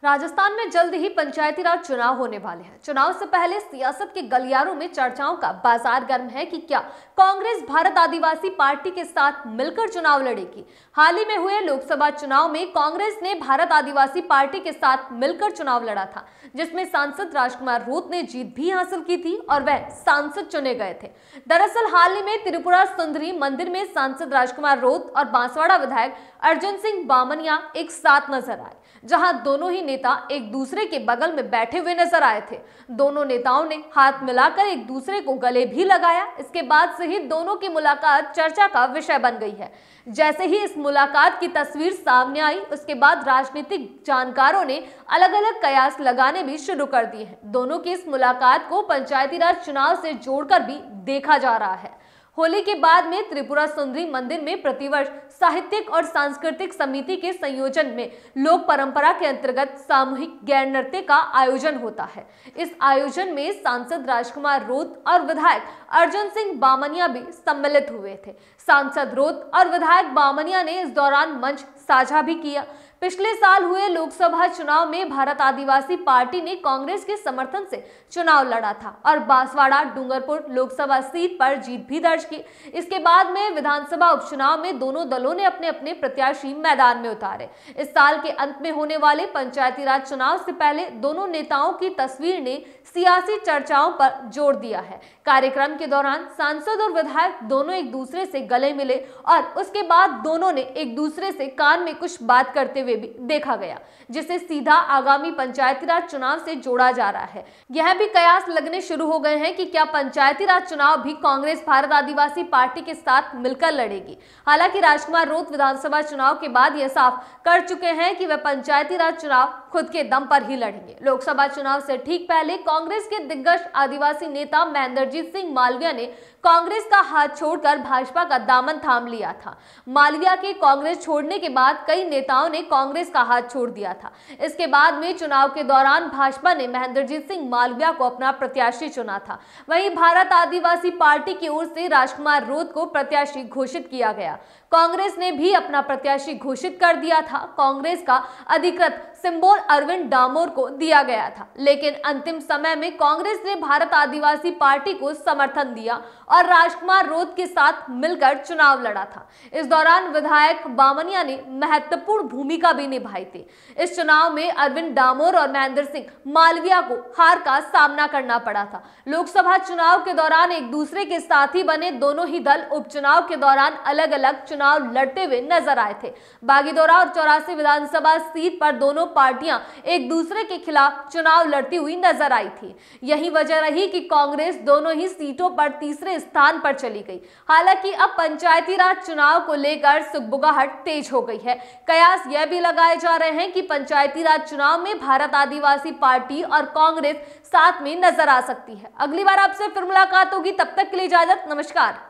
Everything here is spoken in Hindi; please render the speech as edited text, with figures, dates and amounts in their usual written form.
राजस्थान में जल्द ही पंचायती राज चुनाव होने वाले हैं। चुनाव से पहले सियासत के गलियारों में चर्चाओं का बाजार गर्म है कि क्या कांग्रेस भारत आदिवासी पार्टी के साथ मिलकर चुनाव लड़ेगी। हाल ही में हुए लोकसभा चुनाव में कांग्रेस ने भारत आदिवासी पार्टी के साथ मिलकर चुनाव लड़ा था, जिसमें सांसद राजकुमार रोत ने जीत भी हासिल की थी और वह सांसद चुने गए थे। दरअसल हाल ही में त्रिपुरा सुंदरी मंदिर में सांसद राजकुमार रोत और बांसवाड़ा विधायक अर्जुन सिंह बामनिया एक साथ नजर आए, जहां दोनों ही नेता एक दूसरे के बगल में बैठे हुए नजर आए थे। दोनों नेताओं ने हाथ मिलाकर एक दूसरे को गले भी लगाया। इसके बाद से ही दोनों की मुलाकात चर्चा का विषय बन गई है। जैसे ही इस मुलाकात की तस्वीर सामने आई, उसके बाद राजनीतिक जानकारों ने अलग अलग कयास लगाने भी शुरू कर दिए हैं। दोनों की इस मुलाकात को पंचायती राज चुनाव से जोड़कर भी देखा जा रहा है। होली के बाद में त्रिपुरा सुंदरी मंदिर में प्रतिवर्ष साहित्यिक और सांस्कृतिक समिति के संयोजन में लोक परंपरा के अंतर्गत सामूहिक गैर नृत्य का आयोजन होता है। इस आयोजन में सांसद राजकुमार रोत और विधायक अर्जुन सिंह बामनिया भी सम्मिलित हुए थे। सांसद रोत और विधायक बामनिया ने इस दौरान मंच साझा भी किया। पिछले साल हुए लोकसभा चुनाव में भारत आदिवासी पार्टी ने कांग्रेस के समर्थन से चुनाव लड़ा था और बांसवाड़ा डूंगरपुर लोकसभा सीट पर जीत भी दर्ज की। इसके बाद में विधानसभा उपचुनाव में दोनों दलों ने अपने अपने प्रत्याशी मैदान में उतारे। इस साल के अंत में होने वाले पंचायती राज चुनाव से पहले दोनों नेताओं की तस्वीर ने सियासी चर्चाओं पर जोर दिया है। कार्यक्रम के दौरान सांसद और विधायक दोनों एक दूसरे से गले मिले और उसके बाद दोनों ने एक दूसरे से कान में कुछ बात करते हुए भी देखा गया, जिसे सीधा आगामी पंचायती राज चुनाव से जोड़ा जा रहा है। यह भी कयास लगने शुरू हो गए हैं कि क्या पंचायती राज चुनाव भी कांग्रेस भारत आदिवासी पार्टी के साथ मिलकर लड़ेगी। हालांकि राजकुमार रोत विधानसभा चुनाव के बाद यह साफ कर चुके हैं कि वह पंचायती राज चुनाव खुद के दम पर ही लड़ेंगे। लोकसभा चुनाव से ठीक पहले कांग्रेस के दिग्गज आदिवासी नेता महेंद्रजीत सिंह मालविया ने कांग्रेस का हाथ छोड़कर भाजपा का दामन थाम लिया था। मालविया के कांग्रेस छोड़ने के बाद कई नेताओं ने कांग्रेस का हाथ छोड़ दिया था। इसके बाद में चुनाव के दौरान भाजपा ने महेंद्रजीत सिंह मालविया को अपना प्रत्याशी चुना था। वहीं भारत आदिवासी पार्टी की ओर से राजकुमार रोत को प्रत्याशी घोषित किया गया। कांग्रेस ने भी अपना प्रत्याशी घोषित कर दिया था। कांग्रेस का अधिकृत सिंबल अरविंद डामोर को दिया गया था, लेकिन अंतिम समय में कांग्रेस ने भारत आदिवासी पार्टी को समर्थन दिया और राजकुमार रोत के साथ मिलकर चुनाव लड़ा था। इस दौरान विधायक बामनिया ने महत्वपूर्ण भूमिका भी निभाई थी। इस चुनाव में अरविंद डामोर और महेंद्र सिंह मालविया को हार का सामना करना पड़ा था। लोकसभा चुनाव के दौरान एक दूसरे के साथी बने दोनों ही दल उपचुनाव के दौरान अलग अलग चुनाव लड़ते हुए नजर आए थे। बागीदोरा और 84 विधानसभा सीट पर दोनों पार्टियां एक दूसरे के खिलाफ चुनाव लड़ती हुई नजर आई थी। यही वजह रही कि कांग्रेस दोनों ही सीटों पर तीसरे स्थान पर चली गई। हालांकि अब पंचायती राज चुनाव को लेकर सुगबुगाहट तेज हो गई है। कयास यह भी लगाए जा रहे हैं कि पंचायती राज चुनाव में भारत आदिवासी पार्टी और कांग्रेस साथ में नजर आ सकती है। अगली बार आपसे फिर मुलाकात होगी, तब तक के लिए इजाजत, नमस्कार।